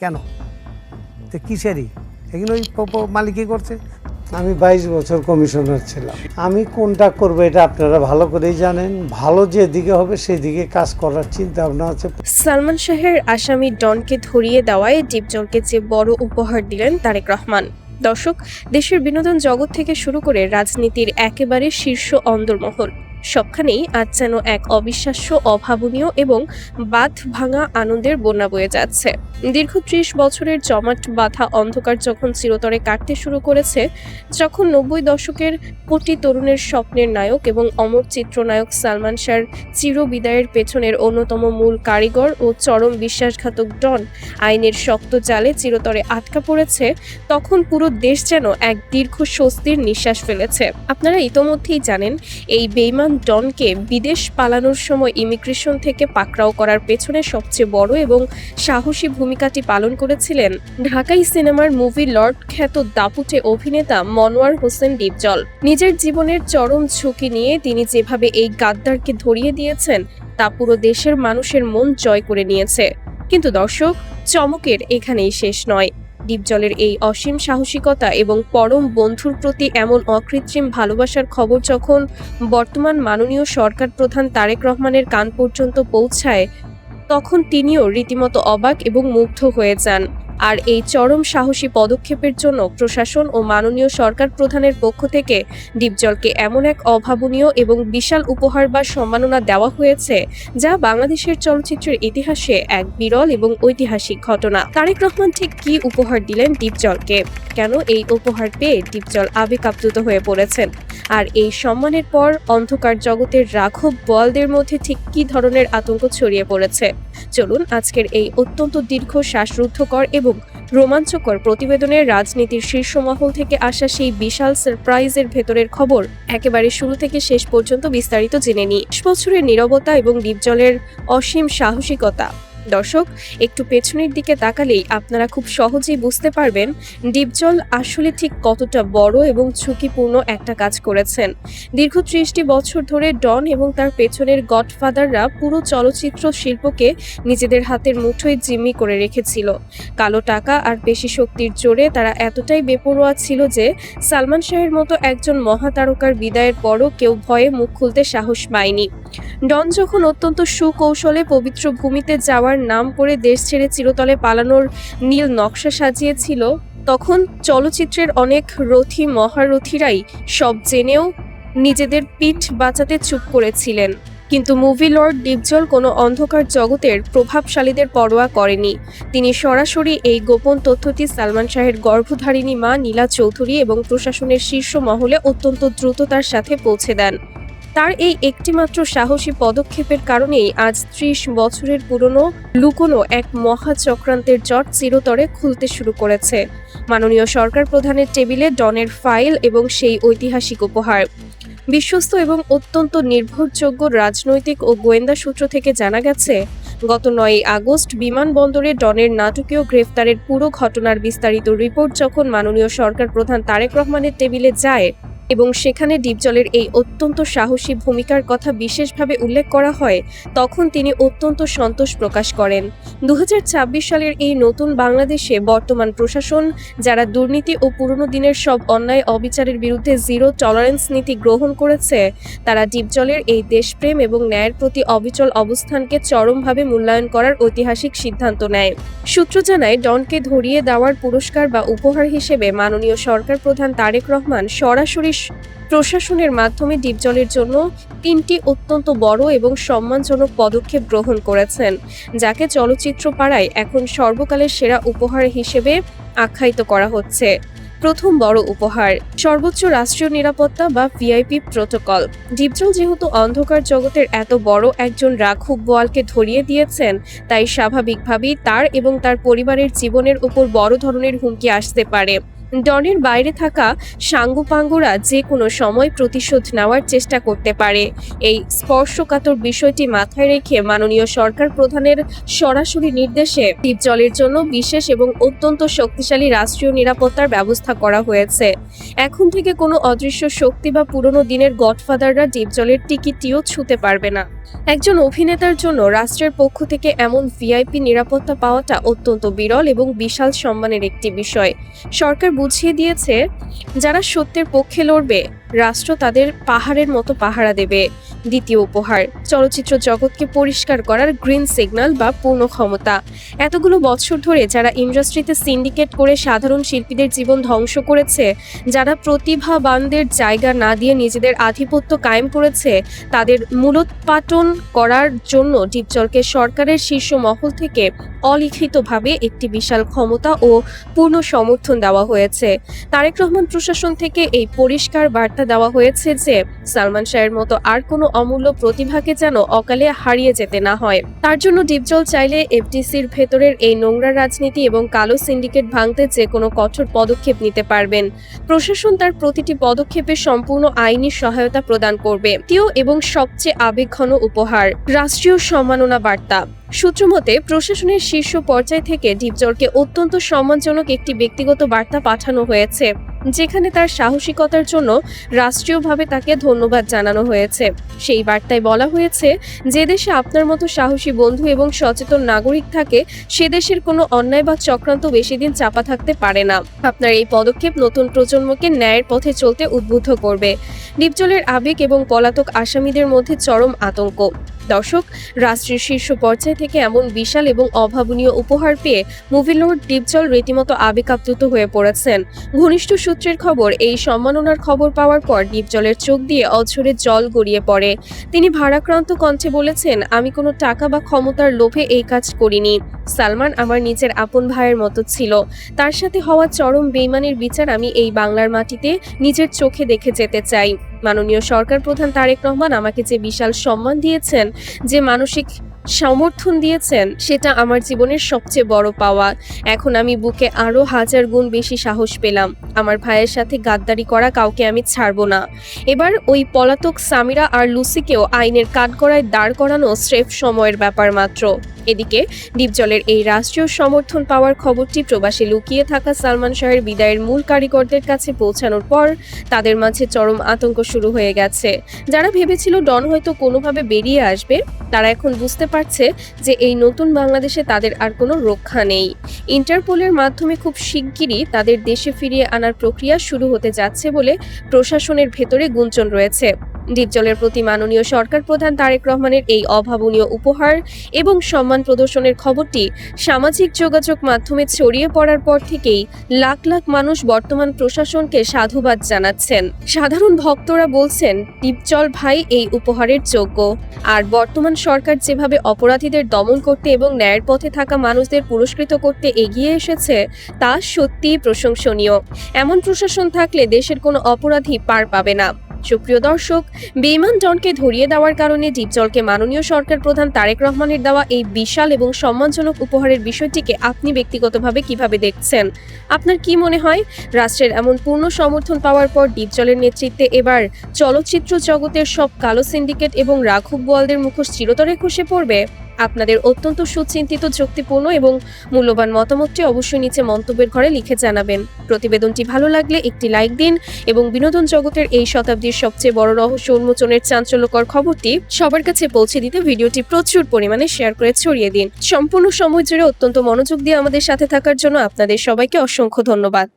কেন? তো কিসেরই এগুলো ওই মালিকই করছে। আমি 22 বছর কমিশনার ছিলাম। আমি কোনটা করবো এটা আপনারা ভালো করেই জানেন। ভালো যেদিকে হবে সেদিকে কাজ করার চিন্তা ভাবনা আছে। সালমান শাহের আসামি ডনকে ধরিয়ে দেওয়ায় ডিপজলকে যে বড় উপহার দিলেন তারেক রহমান। দর্শক, দেশের বিনোদন জগৎ থেকে শুরু করে রাজনীতির একেবারে শীর্ষ অন্দরমহল সবখানেই আজ যেন এক অবিশ্বাস্য, অভাবনীয় এবং বাঁধ ভাঙা আনন্দের বন্যা বয়ে যাচ্ছে। দীর্ঘ ৩০ বছরের জমাট বাঁধা অন্ধকার যখন চিরতরে কাটতে শুরু করেছে, যখন ৯০ দশকের কোটি তরুণের স্বপ্নের নায়ক এবং অমর চিত্রনায়ক সালমান শাহর চিরবিদায়ের পেছনের অন্যতম মূল কারিগর ও চরম বিশ্বাসঘাতক ডন আইনের শক্ত জালে চিরতরে আটকা পড়েছে, তখন পুরো দেশ যেন এক দীর্ঘ স্বস্তির নিঃশ্বাস ফেলেছে। আপনারা ইতোমধ্যেই জানেন, এই বেইমান ডনকে বিদেশ পালানোর সময় ইমিগ্রেশন থেকে পাকড়াও করার পেছনে সবচেয়ে বড় এবং সাহসী ভূমিকাটি পালন করেছিলেন ঢাকাই সিনেমার মুভি লর্ড খ্যাত দাপুটে অভিনেতা মনোয়ার হোসেন ডিপজল। নিজের জীবনের চরম ঝুঁকি নিয়ে তিনি যেভাবে এই গাদ্দারকে ধরিয়ে দিয়েছেন তা পুরো দেশের মানুষের মন জয় করে নিয়েছে। কিন্তু দর্শক, চমকের এখানেই শেষ নয়। ডিপজলের এই অসীম সাহসিকতা এবং পরম বন্ধুর প্রতি এমন অকৃত্রিম ভালোবাসার খবর যখন বর্তমান মাননীয় সরকার প্রধান তারেক রহমানের কান পর্যন্ত পৌঁছায়, তখন তিনিও রীতিমতো অবাক এবং মুগ্ধ হয়ে যান। আর এই চরম সাহসী পদক্ষেপের জন্য প্রশাসন ও মাননীয় সরকার প্রধানের পক্ষ থেকে ডিপজলকে এমন এক অভাবনীয় এবং বিশাল উপহার বা সম্মাননা দেওয়া হয়েছে, যা বাংলাদেশের চলচ্চিত্রের ইতিহাসে এক বিরল এবং ঐতিহাসিক ঘটনা। তারেক রহমান ঠিক কী উপহার দিলেন ডিপজলকে? কেন এই উপহার পেয়ে ডিপজল আবেগ আপ্লুত হয়ে পড়েছেন? আর এই সম্মানের পর অন্ধকার জগতের রাঘব বোয়ালদের মধ্যে ঠিক কী ধরনের আতঙ্ক ছড়িয়ে পড়েছে? চলুন আজকের এই অত্যন্ত দীর্ঘ, শ্বাসরুদ্ধকর এবং রোমাঞ্চকর প্রতিবেদনে রাজনীতির শীর্ষ মহল থেকে আসা সেই বিশাল সারপ্রাইজের ভেতরের খবর একেবারে শুরু থেকে শেষ পর্যন্ত বিস্তারিত জেনে নিই। ২০ বছরের নীরবতা এবং ডিপজলের অসীম সাহসিকতা। দর্শক, একটু পেছনের দিকে তাকালেই আপনারা খুব সহজেই বুঝতে পারবেন ডিপজল আসলে ঠিক কতটা বড় এবং ঝুঁকিপূর্ণ একটা কাজ করেছেন। দীর্ঘ ৩০টি বছর ধরে ডন এবং তার পেছনের গডফাদাররা পুরো চলচ্চিত্র শিল্পকে নিজেদের হাতের মুঠোয় জিম্মি করে রেখেছিল। কালো টাকা আর পেশি শক্তির জোরে তারা এতটাই বেপরোয়া ছিল যে সালমান শাহের মতো একজন মহাতারকার বিদায়ের পরও কেউ ভয়ে মুখ খুলতে সাহস পায়নি। ডন যখন অত্যন্ত সুকৌশলে পবিত্র ভূমিতে যাওয়ার নাম করে দেশ ছেড়ে চিরতরে পালানোর নীল নকশা সাজিয়েছিল, তখন চলচ্চিত্রের অনেক রথী মহারথীরাই সব জেনেও নিজেদের পিঠ বাঁচাতে চুপ করেছিলেন। কিন্তু মুভি লর্ড ডিপজল কোনো অন্ধকার জগতের প্রভাবশালীদের পরোয়া করেনি। তিনি সরাসরি এই গোপন তথ্যটি সালমান শাহের গর্ভধারিণী মা নীলা চৌধুরী এবং প্রশাসনের শীর্ষ মহলে অত্যন্ত দ্রুততার সাথে পৌঁছে দেন। তার এই একটিমাত্র সাহসী পদক্ষেপের কারণেই আজ ৩০ বছরের পুরনো লুকোনো এক মহা চক্রান্তের জট চিরতরে খুলতে শুরু করেছে। মাননীয় সরকার প্রধানের টেবিলে ডনের ফাইল এবং সেই ঐতিহাসিক উপহার। বিশ্বস্ত এবং অত্যন্ত নির্ভরযোগ্য রাজনৈতিক ও গোয়েন্দা সূত্র থেকে জানা গেছে, গত ৯ আগস্ট বিমানবন্দরে ডনের নাটকীয় গ্রেফতারের পুরো ঘটনার বিস্তারিত রিপোর্ট যখন মাননীয় সরকার প্রধান তারেক রহমানের টেবিলে যায় এবং সেখানে ডিপজলের এই অত্যন্ত সাহসী ভূমিকার কথা বিশেষভাবে উল্লেখ করা হয়, তখন তিনি অত্যন্ত সন্তোষ প্রকাশ করেন। ২০২৬ সালের এই নতুন বাংলাদেশে বর্তমান প্রশাসন, যারা দুর্নীতি ও পুরনো দিনের সব অন্যায় অবিচারের বিরুদ্ধে জিরো টলারেন্স নীতি গ্রহণ করেছে, তারা ডিপজলের এই দেশপ্রেম এবং ন্যায়ের প্রতি অবিচল অবস্থানকে চরমভাবে মূল্যায়ন করার ঐতিহাসিক সিদ্ধান্ত নেয়। সূত্র জানায়, ডনকে ধরিয়ে দেওয়ার পুরস্কার বা উপহার হিসেবে মাননীয় সরকার প্রধান তারেক রহমান সরাসরি প্রশাসনের মাধ্যমে ডিপজলের জন্য ৩টি অত্যন্ত বড় এবং সম্মানজনক পদক্ষেপ গ্রহণ করেছেন, যাকে চলচ্চিত্র পাড়ায় এখন সর্বকালের সেরা উপহার হিসেবে আখ্যায়িত করা হচ্ছে। প্রথম বড় উপহার, সর্বোচ্চ রাষ্ট্রীয় নিরাপত্তা বা ভিআইপি প্রোটোকল। ডিপজল যেহেতু অন্ধকার জগতের এত বড় একজন রাঘব বোয়ালকে ধরিয়ে দিয়েছেন, তাই স্বাভাবিকভাবেই তার এবং তার পরিবারের জীবনের উপর বড় ধরনের হুমকি আসতে পারে। ডনের বাইরে থাকা সাঙ্গুপাঙ্গুরা যে কোনো সময় প্রতিশোধ নেওয়ার চেষ্টা করতে পারে। এই স্পর্শকাতর বিষয়টি মাথায় রেখে মাননীয় সরকার প্রধানের সরাসরি নির্দেশে দ্বীপজলের জন্য বিশেষ এবং অত্যন্ত শক্তিশালী রাষ্ট্রীয় নিরাপত্তার ব্যবস্থা করা হয়েছে। এখন থেকে কোনো অদৃশ্য শক্তি বা পুরনো দিনের গডফাদাররা দ্বীপজলের টিকিটটিও ছুঁতে পারবে না। একজন অভিনেতার জন্য রাষ্ট্রের পক্ষ থেকে এমন ভিআইপি নিরাপত্তা পাওয়াটা অত্যন্ত বিরল এবং বিশাল সম্মানের একটি বিষয়। সরকার বুঝিয়ে দিয়েছে, যারা সত্যের পক্ষে লড়বে রাষ্ট্র তাদের পাহাড়ের মতো পাহারা দেবে। দ্বিতীয় উপহার, চলচ্চিত্র জগৎকে পরিষ্কার করার গ্রিন সিগন্যাল বা পূর্ণ ক্ষমতা। এতগুলো বছর ধরে যারা ইন্ডাস্ট্রিতে সিন্ডিকেট করে সাধারণ শিল্পীদের জীবন ধ্বংস করেছে, যারা প্রতিভাবানদের জায়গা না দিয়ে নিজেদের আধিপত্য কায়েম করেছে, তাদের মূলোৎপাটন করার জন্য দ্বীপজলকে সরকারের শীর্ষ মহল থেকে অলিখিতভাবে একটি বিশাল ক্ষমতা ও পূর্ণ সমর্থন দেওয়া হয়েছে। তারেক রহমান প্রশাসন থেকে এই পরিষ্কার বার্তা দেওয়া হয়েছে যে সালমান শাহের মতো আর কোনো অমূল্য প্রতিভাকে যেন অকালে হারিয়ে যেতে না হয়। তার জন্য দ্বীপজল চাইলে এফডিসির ভেতরের এই নোংরা রাজনীতি এবং কালো সিন্ডিকেট ভাঙতে যে কোনো কঠোর পদক্ষেপ নিতে পারবেন। প্রশাসন তার প্রতিটি পদক্ষেপে সম্পূর্ণ আইনি সহায়তা প্রদান করবে। তৃতীয় এবং সবচেয়ে আবেগঘন উপহার, রাষ্ট্রীয় সম্মাননা বার্তা। সূত্রমতে প্রশাসনের শীর্ষ পর্যায় থেকে দ্বীপজলকে অত্যন্ত সম্মানজনক একটি ব্যক্তিগত বার্তা পাঠানো হয়েছে, যেখানে তার সাহসিকতার জন্য রাষ্ট্রীয়ভাবে তাকে ধন্যবাদ জানানো হয়েছে। সেই বার্তায় বলা হয়েছে, যে দেশে আপনার মতো সাহসী বন্ধু এবং সচেতন নাগরিক থাকে, সে দেশের কোনো অন্যায় বা চক্রান্ত বেশি দিন চাপা থাকতে পারে না। আপনার এই পদক্ষেপ নতুন প্রজন্মকে ন্যায়ের পথে চলতে উদ্বুদ্ধ করবে। দ্বীপজলের আবেগ এবং পলাতক আসামিদের মধ্যে চরম আতঙ্ক। দর্শক, রাষ্ট্রের শীর্ষ পর্যায় থেকে এমন বিশাল এবং অভাবনীয় উপহার পেয়ে মুভি লর্ড দ্বীপজল রীতিমতো আবেগাপ্লুত হয়ে পড়েছেন। ঘনিষ্ঠ সূত্রের খবর, এই সম্মাননার খবর পাওয়ার পর দ্বীপজলের চোখ দিয়ে অঝরে জল গড়িয়ে পড়ে। তিনি ভারাক্রান্ত কণ্ঠে বলেছেন, আমি কোনো টাকা বা ক্ষমতার লোভে এই কাজ করিনি। সালমান আমার নিজের আপন ভাইয়ের মতো ছিল। তার সাথে হওয়া চরম বেইমানির বিচার আমি এই বাংলার মাটিতে নিজের চোখে দেখে যেতে চাই। মাননীয় সরকার প্রধান তারেক রহমান আমাকে যে বিশাল সম্মান দিয়েছেন, যে মানসিক সমর্থন দিয়েছেন, সেটা আমার জীবনের সবচেয়ে বড় পাওয়া। এখন আমি বুকে আরো 1000 গুণ বেশি সাহস পেলাম। আমার ভাইয়ের সাথে গাদ্দারি করা কাউকে আমি ছাড়বো না। এবার ওই পলাতক সামিরা আর লুসিকেও আইনের কাঠগড়ায় দাঁড় করানো স্রেফ সময়ের ব্যাপার মাত্র। এদিকে দ্বীপজলের এই রাষ্ট্রীয় সমর্থন পাওয়ার খবরটি প্রবাসে লুকিয়ে থাকা সালমান শাহের বিদায়ের মূল কারিগরদের কাছে পৌঁছানোর পর তাদের মাঝে চরম আতঙ্ক শুরু হয়ে গেছে। যারা ভেবেছিল ডন হয়তো কোনোভাবে বেরিয়ে আসবে, তারা এখন বুঝতে পারছে যে এই নতুন বাংলাদেশে তাদের আর কোনো রক্ষা নেই। ইন্টারপোলের মাধ্যমে খুব শিগগিরই তাদের দেশে ফিরিয়ে আনার প্রক্রিয়া শুরু হতে যাচ্ছে বলে প্রশাসনের ভেতরে গুঞ্জন রয়েছে। দ্বীপজলের প্রতি মাননীয় সরকার প্রধান তারেক রহমানের এই অভাবনীয় উপহার এবং সম্মান প্রদর্শনের খবরটি সামাজিক যোগাযোগ মাধ্যমে ছড়িয়ে পড়ার পর থেকেই লাখ লাখ মানুষ বর্তমান প্রশাসনকে সাধুবাদ জানাচ্ছেন। সাধারণ ভক্তরা বলছেন, দ্বীপজল ভাই এই উপহারের যোগ্য। আর বর্তমান সরকার যেভাবে অপরাধীদের দমন করতে এবং ন্যায়ের পথে থাকা মানুষদের পুরস্কৃত করতে এগিয়ে এসেছে, তা সত্যিই প্রশংসনীয়। এমন প্রশাসন থাকলে দেশের কোনো অপরাধী পার পাবে না। সুপ্রিয় দর্শক, বেঈমান ডনকে ধরিয়ে দেওয়ার কারণে দ্বীপজলকে মাননীয় সরকার প্রধান তারেক রহমানের দেওয়া এই বিশাল এবং সম্মানজনক উপহারের বিষয়টিকে আপনি ব্যক্তিগতভাবে কিভাবে দেখছেন? আপনার কি মনে হয়, রাষ্ট্রের এমন পূর্ণ সমর্থন পাওয়ার পর দ্বীপজলের নেতৃত্বে এবার চলচ্চিত্র জগতের সব কালো সিন্ডিকেট এবং রাঘব বোয়ালদের মুখোশ চিরতরে খসে পড়বে? আপনাদের অত্যন্ত সুচিন্তিত, যুক্তিপূর্ণ এবং মূল্যবান মতামতটি অবশ্যই নিচে মন্তব্যের ঘরে লিখে জানাবেন। প্রতিবেদনটি ভালো লাগলে একটি লাইক দিন এবং বিনোদন জগতের এই শতাব্দীর সবচেয়ে বড় রহস্য উন্মোচনের চাঞ্চল্যকর খবরটি সবার কাছে পৌঁছে দিতে ভিডিওটি প্রচুর পরিমাণে শেয়ার করে ছড়িয়ে দিন। সম্পূর্ণ সময় জুড়ে অত্যন্ত মনোযোগ দিয়ে আমাদের সাথে থাকার জন্য আপনাদের সবাইকে অসংখ্য ধন্যবাদ।